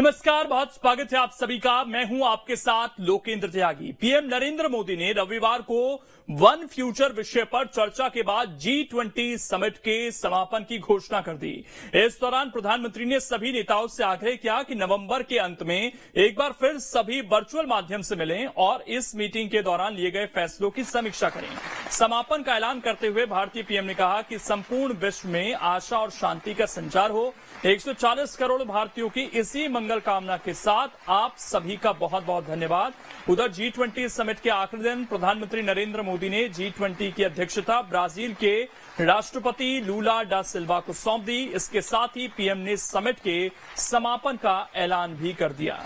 नमस्कार, बहुत स्वागत है आप सभी का। मैं हूं आपके साथ लोकेंद्र त्यागी। पीएम नरेंद्र मोदी ने रविवार को वन फ्यूचर विषय पर चर्चा के बाद G20 समिट के समापन की घोषणा कर दी। इस दौरान प्रधानमंत्री ने सभी नेताओं से आग्रह किया कि नवंबर के अंत में एक बार फिर सभी वर्चुअल माध्यम से मिलें और इस मीटिंग के दौरान लिए गए फैसलों की समीक्षा करें। समापन का ऐलान करते हुए भारतीय पीएम ने कहा कि संपूर्ण विश्व में आशा और शांति का संचार हो। 140 करोड़ भारतीयों की इसी मंगल कामना के साथ आप सभी का बहुत बहुत धन्यवाद। उधर G20 समिट के आखिरी दिन प्रधानमंत्री नरेंद्र मोदी ने G20 की अध्यक्षता ब्राजील के राष्ट्रपति लूला डा सिल्वा को सौंप दी। इसके साथ ही पीएम ने समिट के समापन का ऐलान भी कर दिया।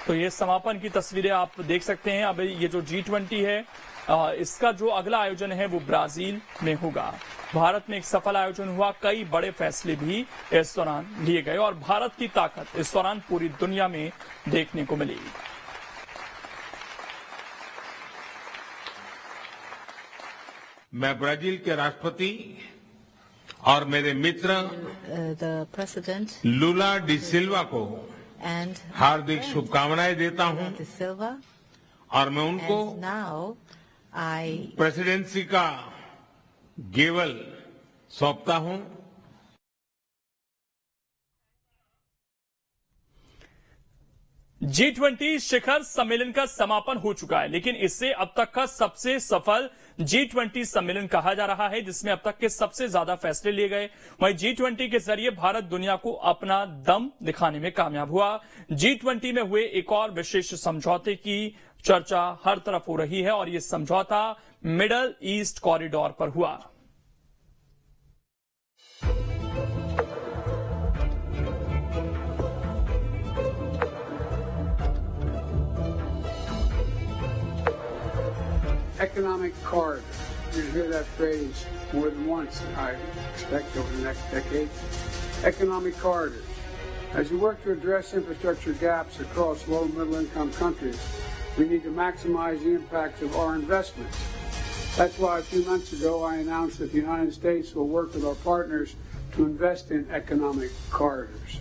तो ये समापन की तस्वीरें आप देख सकते हैं। अब ये जो G20 है इसका जो अगला आयोजन है वो ब्राजील में होगा। भारत में एक सफल आयोजन हुआ, कई बड़े फैसले भी इस दौरान लिए गए और भारत की ताकत इस दौरान पूरी दुनिया में देखने को मिली। मैं ब्राजील के राष्ट्रपति और मेरे मित्र लूला डी सिल्वा को हार्दिक शुभकामनाएं देता हूं और मैं उनको प्रेसिडेंसी का गेवल सौंपता हूं। G20 शिखर सम्मेलन का समापन हो चुका है, लेकिन इसे अब तक का सबसे सफल G20 सम्मेलन कहा जा रहा है, जिसमें अब तक के सबसे ज्यादा फैसले लिए गए। वहीं G20 के जरिए भारत दुनिया को अपना दम दिखाने में कामयाब हुआ। G20 में हुए एक और विशेष समझौते की चर्चा हर तरफ हो रही है और ये समझौता मिडल ईस्ट कॉरिडोर पर हुआ। Economic corridor. You're going to hear that phrase more than once, I expect, over the next decade. Economic corridors. As we work to address infrastructure gaps across low and middle income countries, we need to maximize the impact of our investments. That's why a few months ago I announced that the United States will work with our partners to invest in economic corridors.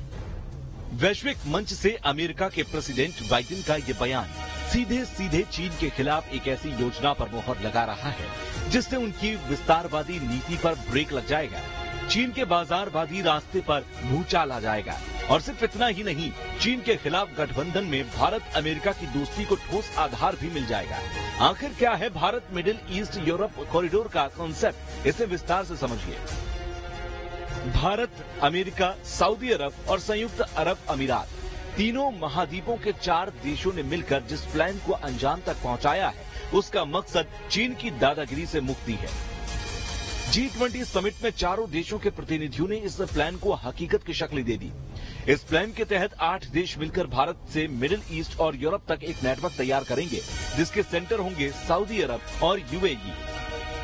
वैश्विक मंच से America के president Biden का ये बयान सीधे सीधे चीन के खिलाफ एक ऐसी योजना पर मोहर लगा रहा है जिससे उनकी विस्तारवादी नीति पर ब्रेक लग जाएगा। चीन के बाजारवादी रास्ते पर भूचाल आ जाएगा और सिर्फ इतना ही नहीं, चीन के खिलाफ गठबंधन में भारत अमेरिका की दोस्ती को ठोस आधार भी मिल जाएगा। आखिर क्या है Bharat middle east Europe corridor का कॉन्सेप्ट, इसे विस्तार से समझिए। भारत, अमेरिका, सऊदी अरब और संयुक्त अरब अमीरात, तीनों महाद्वीपों के 4 देशों ने मिलकर जिस प्लान को अंजाम तक पहुंचाया है, उसका मकसद चीन की दादागिरी से मुक्ति है। G20 समिट में चारों देशों के प्रतिनिधियों ने इस प्लान को हकीकत की शक्ल दे दी। इस प्लान के तहत 8 देश मिलकर भारत से मिडिल ईस्ट और यूरोप तक एक नेटवर्क तैयार करेंगे, जिसके सेंटर होंगे सऊदी अरब और यूएई।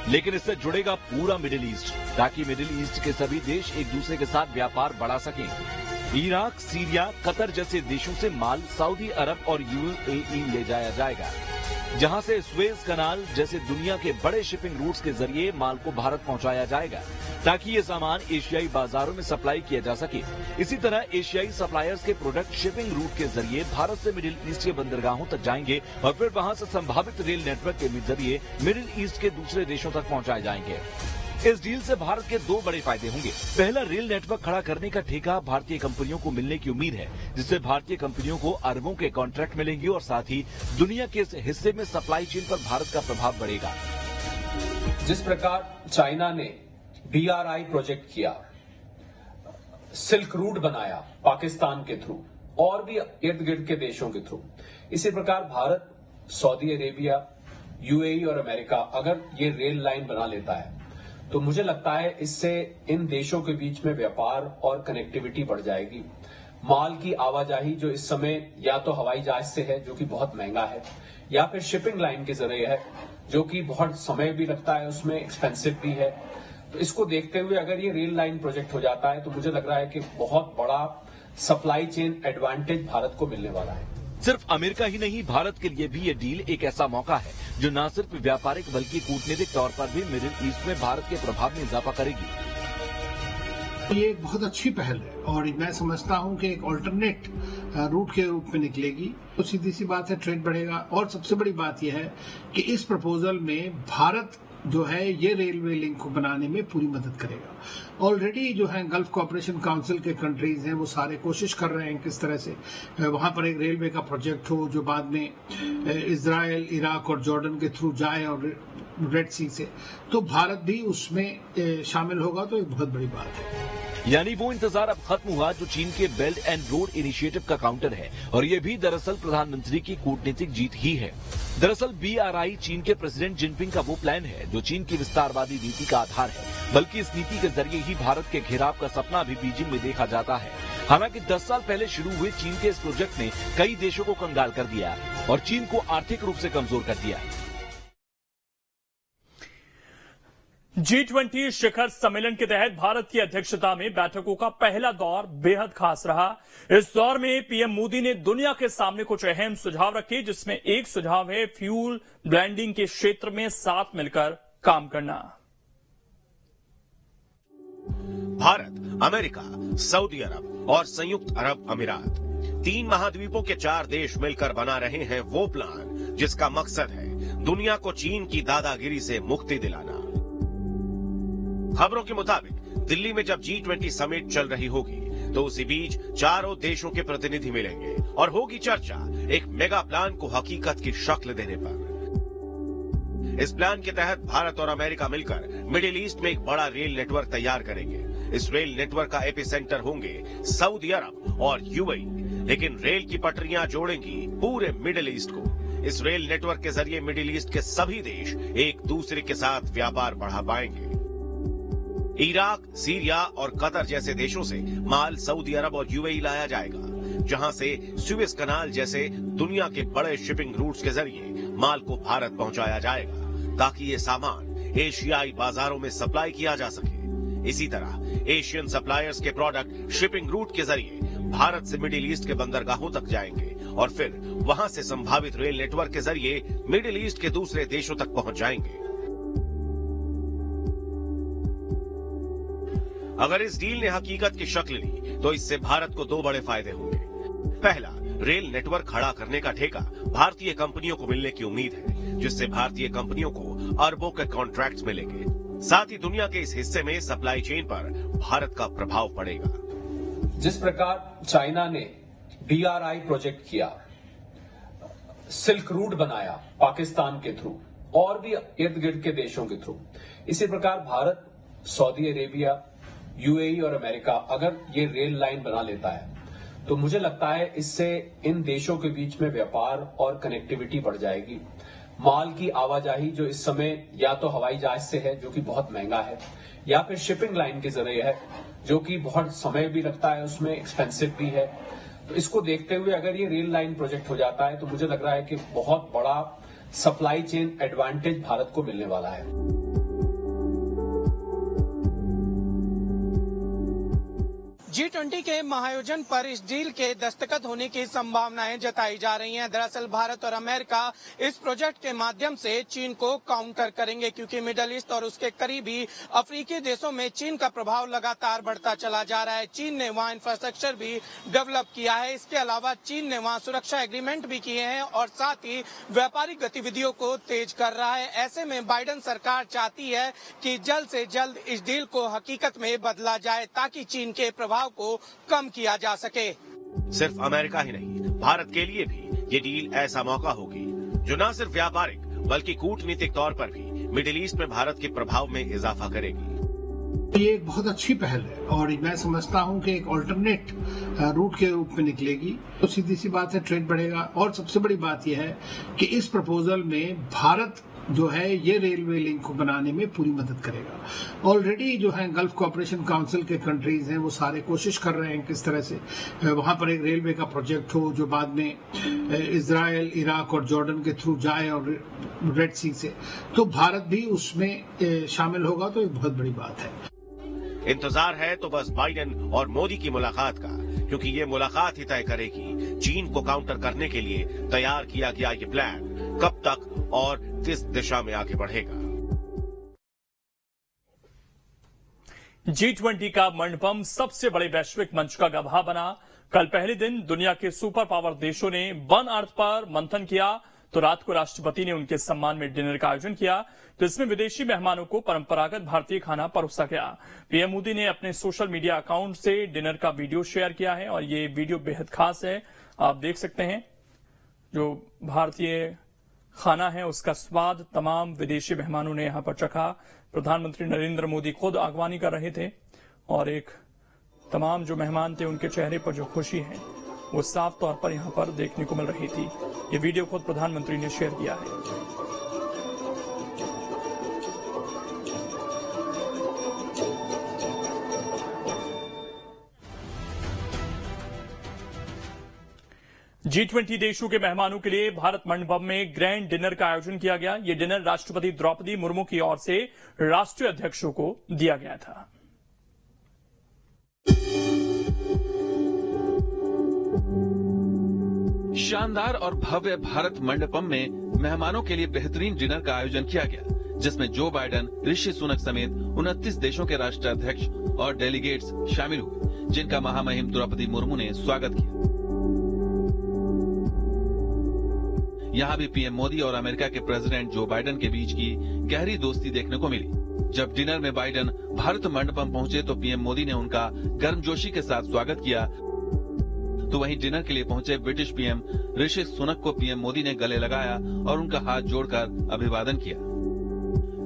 लेकिन इससे जुड़ेगा पूरा मिडिल ईस्ट, ताकि मिडिल ईस्ट के सभी देश एक दूसरे के साथ व्यापार बढ़ा सकें। इराक, सीरिया, कतर जैसे देशों से माल सऊदी अरब और यूएई ले जाया जाएगा, जहां से स्वेज कनाल जैसे दुनिया के बड़े शिपिंग रूट्स के जरिए माल को भारत पहुंचाया जाएगा, ताकि ये सामान एशियाई बाजारों में सप्लाई किया जा सके। इसी तरह एशियाई सप्लायर्स के प्रोडक्ट शिपिंग रूट के जरिए भारत से मिडिल ईस्ट के बंदरगाहों तक जाएंगे और फिर वहां से संभावित रेल नेटवर्क के जरिए मिडिल ईस्ट के दूसरे देशों तक पहुंचाए जाएंगे। इस डील से भारत के 2 बड़े फायदे होंगे। पहला, रेल नेटवर्क खड़ा करने का ठेका भारतीय कंपनियों को मिलने की उम्मीद है, जिससे भारतीय कंपनियों को अरबों के कॉन्ट्रैक्ट मिलेंगे और साथ ही दुनिया के इस हिस्से में सप्लाई चेन पर भारत का प्रभाव बढ़ेगा। जिस प्रकार चाइना ने DRI प्रोजेक्ट किया, सिल्क रूट बनाया पाकिस्तान के थ्रू और भी इर्द गिर्द के देशों के थ्रू, इसी प्रकार भारत, सऊदी अरेबिया, यूएई और अमेरिका अगर ये रेल लाइन बना लेता है तो मुझे लगता है इससे इन देशों के बीच में व्यापार और कनेक्टिविटी बढ़ जाएगी। माल की आवाजाही जो इस समय या तो हवाई जहाज से है, जो कि बहुत महंगा है, या फिर शिपिंग लाइन के जरिए है, जो कि बहुत समय भी लगता है, उसमें एक्सपेंसिव भी है। तो इसको देखते हुए अगर ये रेल लाइन प्रोजेक्ट हो जाता है तो मुझे लग रहा है कि बहुत बड़ा सप्लाई चेन एडवांटेज भारत को मिलने वाला है। सिर्फ अमेरिका ही नहीं, भारत के लिए भी ये डील एक ऐसा मौका है जो न सिर्फ व्यापारिक बल्कि कूटनीतिक तौर पर भी मिडिल ईस्ट में भारत के प्रभाव में इजाफा करेगी। ये एक बहुत अच्छी पहल है और मैं समझता हूं कि एक ऑल्टरनेट रूट के रूप में निकलेगी। तो सीधी सी बात है, ट्रेड बढ़ेगा। और सबसे बड़ी बात यह है कि इस प्रपोजल में भारत जो है ये रेलवे लिंक को बनाने में पूरी मदद करेगा। ऑलरेडी जो है गल्फ कोऑपरेशन काउंसिल के कंट्रीज हैं वो सारे कोशिश कर रहे हैं किस तरह से वहां पर एक रेलवे का प्रोजेक्ट हो जो बाद में इजराइल, इराक और जॉर्डन के थ्रू जाए और रेड सी से, तो भारत भी उसमें शामिल होगा, तो एक बहुत बड़ी बात है। यानी वो इंतजार अब खत्म हुआ जो चीन के बेल्ट एंड रोड इनिशिएटिव का काउंटर है, और ये भी दरअसल प्रधानमंत्री की कूटनीतिक जीत ही है। दरअसल BRI चीन के प्रेसिडेंट जिनपिंग का वो प्लान है जो चीन की विस्तारवादी नीति का आधार है, बल्कि इस नीति के जरिए ही भारत के घेराव का सपना भी बीजिंग में देखा जाता है। हालांकि 10 साल पहले शुरू हुए चीन के इस प्रोजेक्ट ने कई देशों को कंगाल कर दिया और चीन को आर्थिक रूप से कमजोर कर दिया। G20 शिखर सम्मेलन के तहत भारत की अध्यक्षता में बैठकों का पहला दौर बेहद खास रहा। इस दौर में पीएम मोदी ने दुनिया के सामने कुछ अहम सुझाव रखे, जिसमें एक सुझाव है फ्यूल ब्लेंडिंग के क्षेत्र में साथ मिलकर काम करना। भारत, अमेरिका, सऊदी अरब और संयुक्त अरब अमीरात, 3 महाद्वीपों के 4 देश मिलकर बना रहे हैं वो प्लान जिसका मकसद है दुनिया को चीन की दादागिरी से मुक्ति दिलाना। खबरों के मुताबिक दिल्ली में जब G20 समिट चल रही होगी तो उसी बीच चारों देशों के प्रतिनिधि मिलेंगे और होगी चर्चा एक मेगा प्लान को हकीकत की शक्ल देने पर। इस प्लान के तहत भारत और अमेरिका मिलकर मिडिल ईस्ट में एक बड़ा रेल नेटवर्क तैयार करेंगे। इस रेल नेटवर्क का एपिसेंटर होंगे सऊदी अरब और UAE, लेकिन रेल की पटरियां जोड़ेंगी पूरे मिडिल ईस्ट को। इस रेल नेटवर्क के जरिए मिडिल ईस्ट के सभी देश एक दूसरे के साथ व्यापार बढ़ा पाएंगे। इराक, सीरिया और कतर जैसे देशों से माल सऊदी अरब और UAE लाया जाएगा, जहां से सुएज कनाल जैसे दुनिया के बड़े शिपिंग रूट्स के जरिए माल को भारत पहुंचाया जाएगा, ताकि ये सामान एशियाई बाजारों में सप्लाई किया जा सके। इसी तरह एशियन सप्लायर्स के प्रोडक्ट शिपिंग रूट के जरिए भारत से मिडिल ईस्ट के बंदरगाहों तक जाएंगे और फिर वहां से संभावित रेल नेटवर्क के जरिए मिडिल ईस्ट के दूसरे देशों तक पहुंच जाएंगे। अगर इस डील ने हकीकत की शक्ल ली तो इससे भारत को 2 बड़े फायदे होंगे। पहला, रेल नेटवर्क खड़ा करने का ठेका भारतीय कंपनियों को मिलने की उम्मीद है, जिससे भारतीय कंपनियों को अरबों के कॉन्ट्रैक्ट्स मिलेंगे। साथ ही दुनिया के इस हिस्से में सप्लाई चेन पर भारत का प्रभाव पड़ेगा। जिस प्रकार चाइना ने BRI प्रोजेक्ट किया, सिल्क रूट बनाया पाकिस्तान के थ्रू और भी इर्द गिर्द के देशों के थ्रू, इसी प्रकार भारत, सऊदी अरेबिया, UAE और अमेरिका अगर ये रेल लाइन बना लेता है तो मुझे लगता है इससे इन देशों के बीच में व्यापार और कनेक्टिविटी बढ़ जाएगी। माल की आवाजाही जो इस समय या तो हवाई जहाज से है जो कि बहुत महंगा है, या फिर शिपिंग लाइन के जरिए है जो कि बहुत समय भी लगता है, उसमें एक्सपेंसिव भी है। तो इसको देखते हुए अगर ये रेल लाइन प्रोजेक्ट हो जाता है तो मुझे लग रहा है कि बहुत बड़ा सप्लाई चेन एडवांटेज भारत को मिलने वाला है। G20 के महाआयोजन पर इस डील के दस्तखत होने की संभावनाएं जताई जा रही हैं। दरअसल भारत और अमेरिका इस प्रोजेक्ट के माध्यम से चीन को काउंटर करेंगे, क्योंकि मिडिल ईस्ट और उसके करीबी अफ्रीकी देशों में चीन का प्रभाव लगातार बढ़ता चला जा रहा है। चीन ने वहां इंफ्रास्ट्रक्चर भी डेवलप किया है। इसके अलावा चीन ने वहां सुरक्षा एग्रीमेंट भी किए हैं और साथ ही व्यापारिक गतिविधियों को तेज कर रहा है। ऐसे में बाइडेन सरकार चाहती है कि जल्द से जल्द इस डील को हकीकत में बदला जाए, ताकि चीन के प्रभाव को कम किया जा सके। सिर्फ अमेरिका ही नहीं, भारत के लिए भी ये डील ऐसा मौका होगी जो न सिर्फ व्यापारिक बल्कि कूटनीतिक तौर पर भी मिडिल ईस्ट में भारत के प्रभाव में इजाफा करेगी। ये एक बहुत अच्छी पहल है और मैं समझता हूं कि एक ऑल्टरनेट रूट के रूप में निकलेगी। तो सीधी सी बात है, ट्रेड बढ़ेगा। और सबसे बड़ी बात यह है कि इस प्रपोजल में भारत जो है ये रेलवे लिंक को बनाने में पूरी मदद करेगा। ऑलरेडी जो है गल्फ कोऑपरेशन काउंसिल के कंट्रीज हैं वो सारे कोशिश कर रहे हैं किस तरह से वहां पर एक रेलवे का प्रोजेक्ट हो जो बाद में इजराइल, इराक और जॉर्डन के थ्रू जाए और रेड सी से, तो भारत भी उसमें शामिल होगा, तो एक बहुत बड़ी बात है। इंतजार है तो बस बाइडेन और मोदी की मुलाकात का, क्योंकि ये मुलाकात ही तय करेगी चीन को काउंटर करने के लिए तैयार किया गया ये प्लान कब तक और किस दिशा में आगे बढ़ेगा। G20 का मंडपम सबसे बड़े वैश्विक मंच का गवाह बना। कल पहले दिन दुनिया के सुपर पावर देशों ने वन अर्थ पर मंथन किया, तो रात को राष्ट्रपति ने उनके सम्मान में डिनर का आयोजन किया, तो इसमें विदेशी मेहमानों को परंपरागत भारतीय खाना परोसा गया। पीएम मोदी ने अपने सोशल मीडिया अकाउंट से डिनर का वीडियो शेयर किया है और ये वीडियो बेहद खास है। आप देख सकते हैं जो भारतीय खाना है उसका स्वाद तमाम विदेशी मेहमानों ने यहां पर चखा। प्रधानमंत्री नरेंद्र मोदी खुद आगवानी कर रहे थे और एक तमाम जो मेहमान थे उनके चेहरे पर जो खुशी है वो साफ तौर पर यहां पर देखने को मिल रही थी। ये वीडियो खुद प्रधानमंत्री ने शेयर किया है। G20 देशों के मेहमानों के लिए भारत मंडपम में ग्रैंड डिनर का आयोजन किया गया। ये डिनर राष्ट्रपति द्रौपदी मुर्मू की ओर से राष्ट्रीय अध्यक्षों को दिया गया था। शानदार और भव्य भारत मंडपम में मेहमानों के लिए बेहतरीन डिनर का आयोजन किया गया, जिसमें जो बाइडेन, ऋषि सुनक समेत 29 देशों के राष्ट्राध्यक्ष और डेलीगेट्स शामिल हुए, जिनका महामहिम द्रौपदी मुर्मू ने स्वागत किया। यहाँ भी पीएम मोदी और अमेरिका के प्रेसिडेंट जो बाइडेन के बीच की गहरी दोस्ती देखने को मिली। जब डिनर में बाइडेन भारत मंडपम पहुंचे तो पीएम मोदी ने उनका गर्मजोशी के साथ स्वागत किया, तो वहीं डिनर के लिए पहुंचे ब्रिटिश पीएम ऋषि सुनक को पीएम मोदी ने गले लगाया और उनका हाथ जोड़कर अभिवादन किया।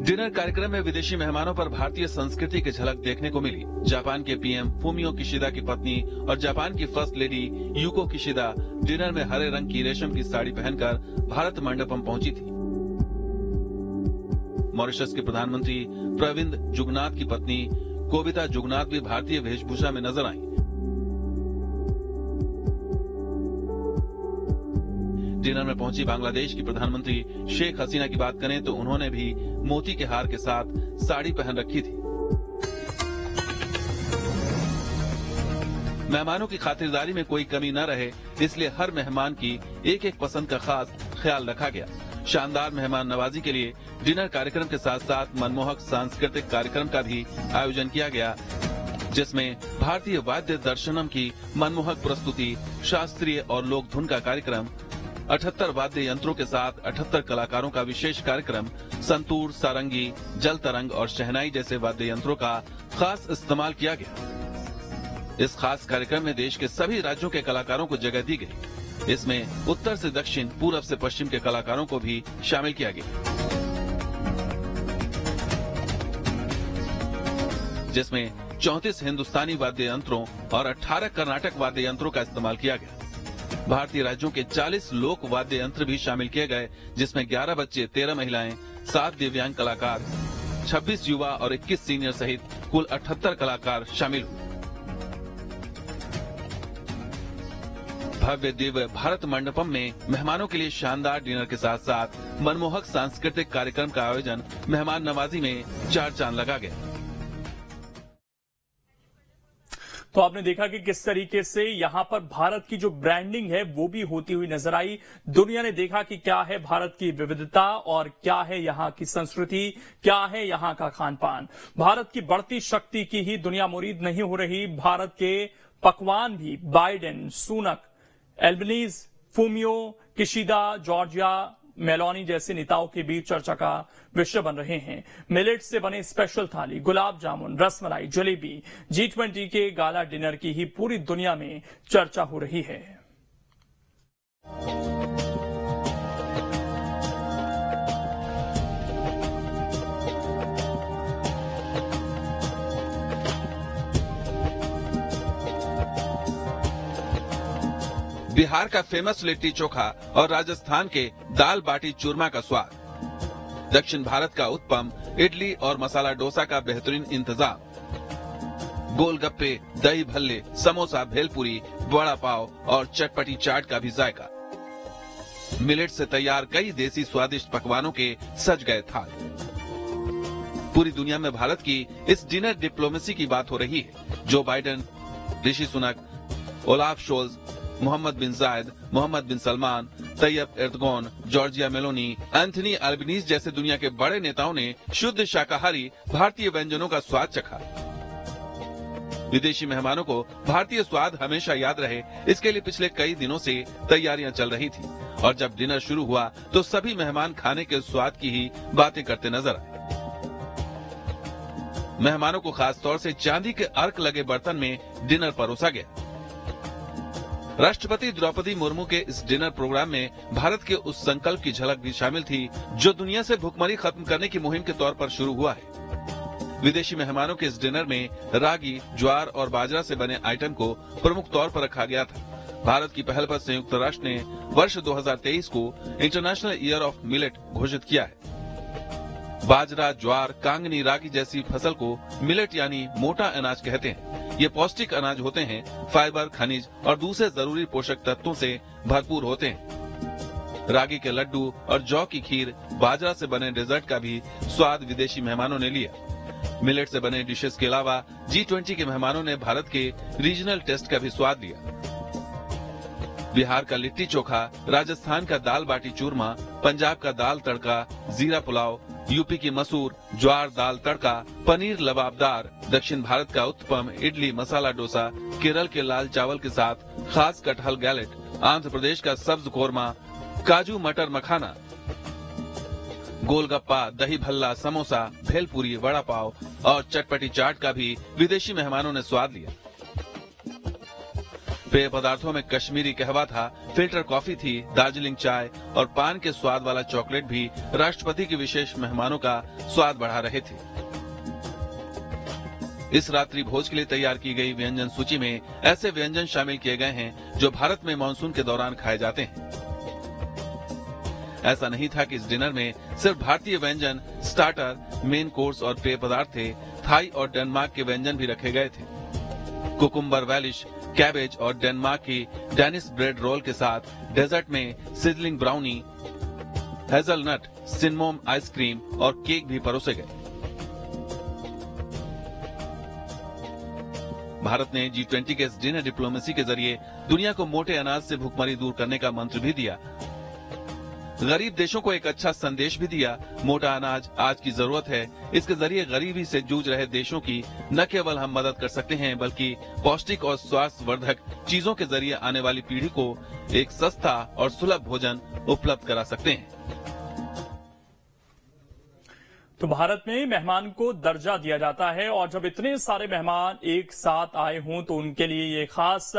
डिनर कार्यक्रम में विदेशी मेहमानों पर भारतीय संस्कृति की झलक देखने को मिली। जापान के पीएम फूमियो किशिदा की पत्नी और जापान की first lady UCO Kishida dinner में हरे रंग की रेशम की साड़ी पहनकर भारत मंडपम पहुंची थी। मॉरिशस के प्रधानमंत्री प्रविंद जुगनाथ की पत्नी कोविता जुगनाथ भी भारतीय वेशभूषा में नजर आई। डिनर में पहुंची बांग्लादेश की प्रधानमंत्री शेख हसीना की बात करें तो उन्होंने भी मोती के हार के साथ साड़ी पहन रखी थी। मेहमानों की खातिरदारी में कोई कमी न रहे, इसलिए हर मेहमान की एक एक पसंद का खास ख्याल रखा गया। शानदार मेहमान नवाजी के लिए डिनर कार्यक्रम के साथ साथ मनमोहक सांस्कृतिक कार्यक्रम का भी आयोजन किया गया, जिसमें भारतीय वाद्य दर्शनम की मनमोहक प्रस्तुति, शास्त्रीय और लोक धुन का कार्यक्रम, 78 वाद्य यंत्रों के साथ 78 कलाकारों का विशेष कार्यक्रम, संतूर, सारंगी, जल तरंग और शहनाई जैसे वाद्य यंत्रों का खास इस्तेमाल किया गया। इस खास कार्यक्रम में देश के सभी राज्यों के कलाकारों को जगह दी गई। इसमें उत्तर से दक्षिण, पूरब से पश्चिम के कलाकारों को भी शामिल किया गया, जिसमें 34 हिंदुस्तानी वाद्य यंत्रों और 18 कर्नाटक वाद्य यंत्रों का इस्तेमाल किया गया। भारतीय राज्यों के 40 लोक वाद्य यंत्र भी शामिल किए गए, जिसमें 11 बच्चे, 13 महिलाएं, 7 दिव्यांग कलाकार, 26 युवा और 21 सीनियर सहित कुल 78 कलाकार शामिल हुए। भव्य दिव्य भारत मंडपम में मेहमानों के लिए शानदार डिनर के साथ साथ मनमोहक सांस्कृतिक कार्यक्रम का आयोजन मेहमान नवाजी में चार चांद लगा गया। तो आपने देखा कि किस तरीके से यहां पर भारत की जो ब्रांडिंग है वो भी होती हुई नजर आई। दुनिया ने देखा कि क्या है भारत की विविधता और क्या है यहां की संस्कृति, क्या है यहां का खान पान। भारत की बढ़ती शक्ति की ही दुनिया मुरीद नहीं हो रही, भारत के पकवान भी Biden, Sunak, Albanese, Fumio Kishida, Giorgia Meloni जैसे नेताओं के बीच चर्चा का विषय बन रहे हैं। मिलेट से बने स्पेशल थाली, गुलाब जामुन, रसमलाई, जलेबी, G20 के गाला डिनर की ही पूरी दुनिया में चर्चा हो रही है। बिहार का फेमस लिट्टी चोखा और राजस्थान के दाल बाटी चूरमा का स्वाद, दक्षिण भारत का उत्पम, इडली और मसाला डोसा का बेहतरीन इंतजाम, गोलगप्पे, दही भल्ले, समोसा, भेलपुरी, वड़ा पाव और चटपटी चाट का भी जायका। मिलेट से तैयार कई देसी स्वादिष्ट पकवानों के सज गए थाल। पूरी दुनिया में भारत की इस डिनर डिप्लोमेसी की बात हो रही है। Joe Biden, Rishi Sunak, Olaf Scholz, Mohammed bin Zayed, Mohammed bin Salman, Tayyip Erdogan, Giorgia Meloni, Anthony Albanese जैसे दुनिया के बड़े नेताओं ने शुद्ध शाकाहारी भारतीय व्यंजनों का स्वाद चखा। विदेशी मेहमानों को भारतीय स्वाद हमेशा याद रहे, इसके लिए पिछले कई दिनों से तैयारियां चल रही थी और जब डिनर शुरू हुआ तो सभी मेहमान खाने के स्वाद की ही बातें करते नजर आए। मेहमानों को खास तौर से चांदी के अर्क लगे बर्तन में डिनर परोसा गया। राष्ट्रपति द्रौपदी मुर्मू के इस डिनर प्रोग्राम में भारत के उस संकल्प की झलक भी शामिल थी जो दुनिया से भुखमरी खत्म करने की मुहिम के तौर पर शुरू हुआ है। विदेशी मेहमानों के इस डिनर में रागी, ज्वार और बाजरा से बने आइटम को प्रमुख तौर पर रखा गया था। भारत की पहल पर संयुक्त राष्ट्र ने वर्ष 2023 को इंटरनेशनल ईयर ऑफ मिलेट घोषित किया है। बाजरा, ज्वार, कांगनी, रागी जैसी फसल को मिलेट यानी मोटा अनाज कहते हैं। ये पौष्टिक अनाज होते हैं, फाइबर, खनिज और दूसरे जरूरी पोषक तत्वों से भरपूर होते हैं। रागी के लड्डू और जौ की खीर, बाजरा से बने डेजर्ट का भी स्वाद विदेशी मेहमानों ने लिया। मिलेट से बने डिशेस के अलावा G20 के मेहमानों ने भारत के रीजनल टेस्ट का भी स्वाद लिया। बिहार का लिट्टी चोखा, राजस्थान का दाल बाटी चूरमा, पंजाब का दाल तड़का, जीरा पुलाव, यूपी की मसूर, ज्वार दाल तड़का, पनीर लबाबदार, दक्षिण भारत का उत्पम, इडली, मसाला डोसा, केरल के लाल चावल के साथ खास कटहल गैलेट, आंध्र प्रदेश का सब्ज कोरमा, काजू मटर मखाना, गोलगप्पा, दही भल्ला, समोसा, भेलपुरी, वड़ा पाव और चटपटी चाट का भी विदेशी मेहमानों ने स्वाद लिया। पेय पदार्थों में कश्मीरी कहवा था, फिल्टर कॉफी थी, दार्जिलिंग चाय और पान के स्वाद वाला चॉकलेट भी राष्ट्रपति के विशेष मेहमानों का स्वाद बढ़ा रहे थे। इस रात्रि भोज के लिए तैयार की गई व्यंजन सूची में ऐसे व्यंजन शामिल किए गए हैं जो भारत में मानसून के दौरान खाए जाते हैं। ऐसा नहीं था कि इस डिनर में सिर्फ भारतीय व्यंजन, स्टार्टर, मेन कोर्स और पेय पदार्थ थे। थाई और डेनमार्क के व्यंजन भी रखे गए थे। कुकुम्बर वैलिश, कैबेज और डेनमार्क की डेनिस ब्रेड रोल के साथ डेजर्ट में सिजलिंग ब्राउनी, हेजलनट, सिनमोम आइसक्रीम और केक भी परोसे गए। भारत ने G20 के इस डिनर डिप्लोमेसी के जरिए दुनिया को मोटे अनाज से भुखमरी दूर करने का मंत्र भी दिया। गरीब देशों को एक अच्छा संदेश भी दिया। मोटा अनाज आज की जरूरत है। इसके जरिए गरीबी से जूझ रहे देशों की न केवल हम मदद कर सकते हैं बल्कि पौष्टिक और स्वास्थ्यवर्धक चीजों के जरिए आने वाली पीढ़ी को एक सस्ता और सुलभ भोजन उपलब्ध करा सकते हैं। तो भारत में मेहमान को दर्जा दिया जाता है और जब इतने सारे मेहमान एक साथ आए हों तो उनके लिए ये खास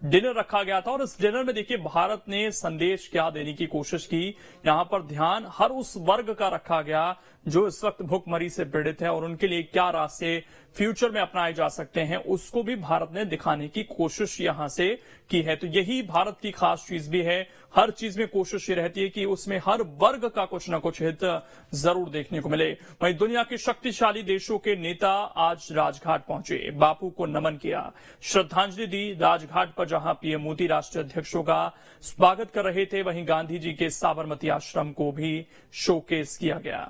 डिनर रखा गया था। और इस डिनर में देखिए भारत ने संदेश क्या देने की कोशिश की। यहाँ पर ध्यान हर उस वर्ग का रखा गया जो इस वक्त भुखमरी से पीड़ित है और उनके लिए क्या रास्ते फ्यूचर में अपनाए जा सकते हैं उसको भी भारत ने दिखाने की कोशिश यहां से की है। तो यही भारत की खास चीज भी है। हर चीज में कोशिश ये रहती है कि उसमें हर वर्ग का कुछ न कुछ हित जरूर देखने को मिले। वहीं दुनिया के शक्तिशाली देशों के नेता आज राजघाट पहुंचे, बापू को नमन किया, श्रद्धांजलि दी। राजघाट पर जहां पीएम मोदी राष्ट्रीय अध्यक्षों का स्वागत कर रहे थे वहीं गांधी जी के साबरमती आश्रम को भी शोकेस किया गया।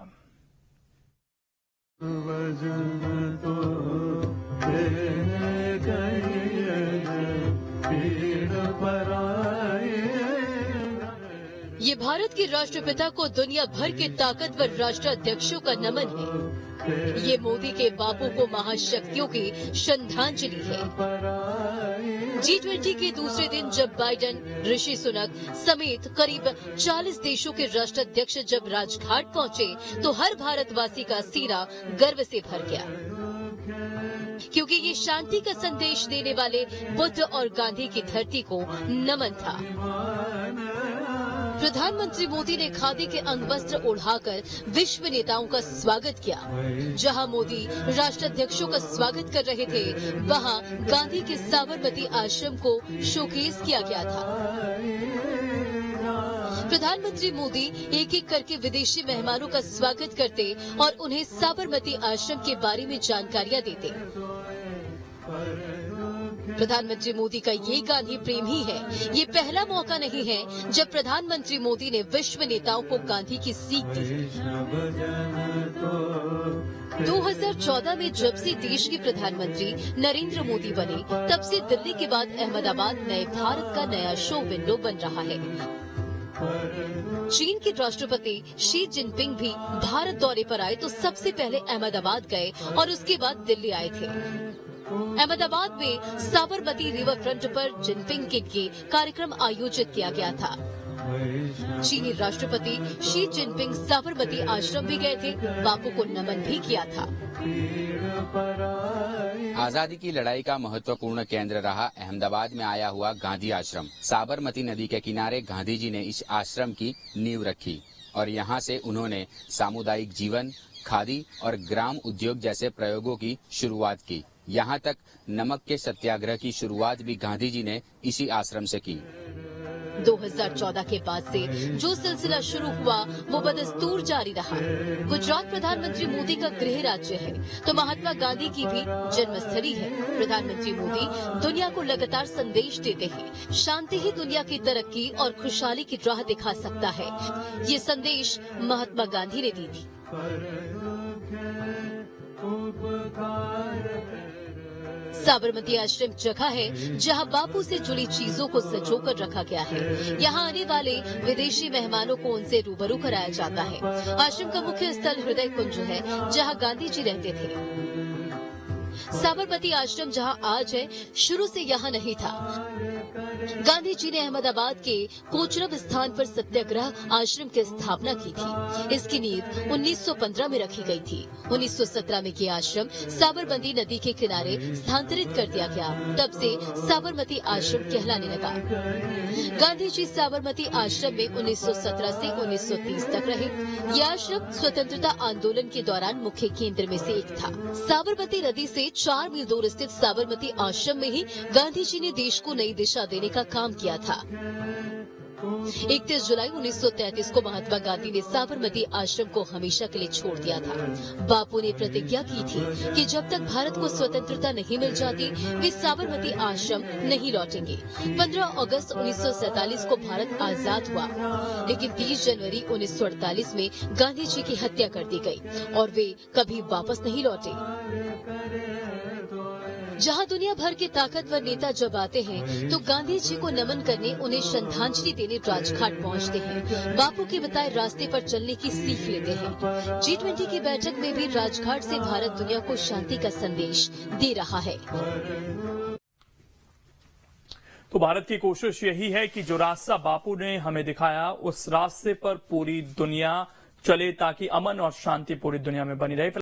ये भारत के राष्ट्रपिता को दुनिया भर के ताकतवर राष्ट्राध्यक्षों का नमन है। ये मोदी के बापू को महाशक्तियों की श्रद्धांजलि है। G20 के दूसरे दिन जब बाइडेन, ऋषि सुनक समेत करीब 40 देशों के राष्ट्राध्यक्ष जब राजघाट पहुंचे तो हर भारतवासी का सीना गर्व से भर गया, क्योंकि ये शांति का संदेश देने वाले बुद्ध और गांधी की धरती को नमन था। प्रधानमंत्री मोदी ने खादी के अंगवस्त्र ओढ़ाकर विश्व नेताओं का स्वागत किया। जहां मोदी राष्ट्राध्यक्षों का स्वागत कर रहे थे वहां गांधी के साबरमती आश्रम को शोकेस किया गया था। प्रधानमंत्री मोदी एक एक करके विदेशी मेहमानों का स्वागत करते और उन्हें साबरमती आश्रम के बारे में जानकारियां देते। प्रधानमंत्री मोदी का ये गांधी प्रेम ही है। ये पहला मौका नहीं है जब प्रधानमंत्री मोदी ने विश्व नेताओं को गांधी की सीख दी। 2014 में जब से देश के प्रधानमंत्री नरेंद्र मोदी बने तब से दिल्ली के बाद अहमदाबाद नए भारत का नया शो विंडो बन रहा है। चीन के राष्ट्रपति शी जिनपिंग भी भारत दौरे पर आए तो सबसे पहले अहमदाबाद गए और उसके बाद दिल्ली आए थे। अहमदाबाद में साबरमती रिवर फ्रंट पर जिनपिंग के लिए कार्यक्रम आयोजित किया गया था। चीनी राष्ट्रपति शी जिनपिंग साबरमती आश्रम भी गए थे, बापू को नमन भी किया था। आजादी की लड़ाई का महत्वपूर्ण केंद्र रहा अहमदाबाद में आया हुआ गांधी आश्रम। साबरमती नदी के किनारे गांधी जी ने इस आश्रम की नींव रखी और यहाँ से उन्होंने सामुदायिक जीवन, खादी और ग्राम उद्योग जैसे प्रयोगों की शुरुआत की। यहाँ तक नमक के सत्याग्रह की शुरुआत भी गांधी जी ने इसी आश्रम से की। 2014 के बाद से जो सिलसिला शुरू हुआ वो बदस्तूर जारी रहा। गुजरात प्रधानमंत्री मोदी का गृह राज्य है तो महात्मा गांधी की भी जन्मस्थली है। प्रधानमंत्री मोदी दुनिया को लगातार संदेश देते हैं, शांति ही दुनिया की तरक्की और खुशहाली की राह दिखा सकता है। ये संदेश महात्मा गांधी ने दी थी। साबरमती आश्रम जगह है जहां बापू से जुड़ी चीजों को संजोकर रखा गया है। यहां आने वाले विदेशी मेहमानों को उनसे रूबरू कराया जाता है। आश्रम का मुख्य स्थल हृदय कुंज है जहां गांधी जी रहते थे। साबरमती आश्रम जहां आज है, शुरू से यहां नहीं था। गांधी जी ने अहमदाबाद के कोचरब स्थान पर सत्याग्रह आश्रम की स्थापना की थी। इसकी नींव 1915 में रखी गई थी। 1917 में ये आश्रम साबरमती नदी के किनारे स्थानांतरित कर दिया गया। तब से साबरमती आश्रम कहलाने लगा। गांधी जी साबरमती आश्रम में 1917 से 1930 तक रहे। यह आश्रम स्वतंत्रता आंदोलन के दौरान मुख्य केंद्र में से एक था। साबरमती नदी से 4 मील दूर स्थित साबरमती आश्रम में ही गांधी जी ने देश को नई दिशा देने का काम किया था। 31 जुलाई 1933 को महात्मा गांधी ने साबरमती आश्रम को हमेशा के लिए छोड़ दिया था। बापू ने प्रतिज्ञा की थी कि जब तक भारत को स्वतंत्रता नहीं मिल जाती वे साबरमती आश्रम नहीं लौटेंगे। 15 अगस्त 1947 को भारत आजाद हुआ, लेकिन 30 जनवरी 1948 में गांधी जी की हत्या कर दी गई और वे कभी वापस नहीं लौटे। जहां दुनिया भर के ताकतवर नेता जब आते हैं तो गांधी जी को नमन करने, उन्हें श्रद्धांजलि देने राजघाट पहुंचते हैं। बापू के बताए रास्ते पर चलने की सीख लेते हैं। G20 की बैठक में भी राजघाट से भारत दुनिया को शांति का संदेश दे रहा है। तो भारत की कोशिश यही है कि जो रास्ता बापू ने हमें दिखाया उस रास्ते पर पूरी दुनिया चले ताकि अमन और शांति पूरी दुनिया में बनी रहे।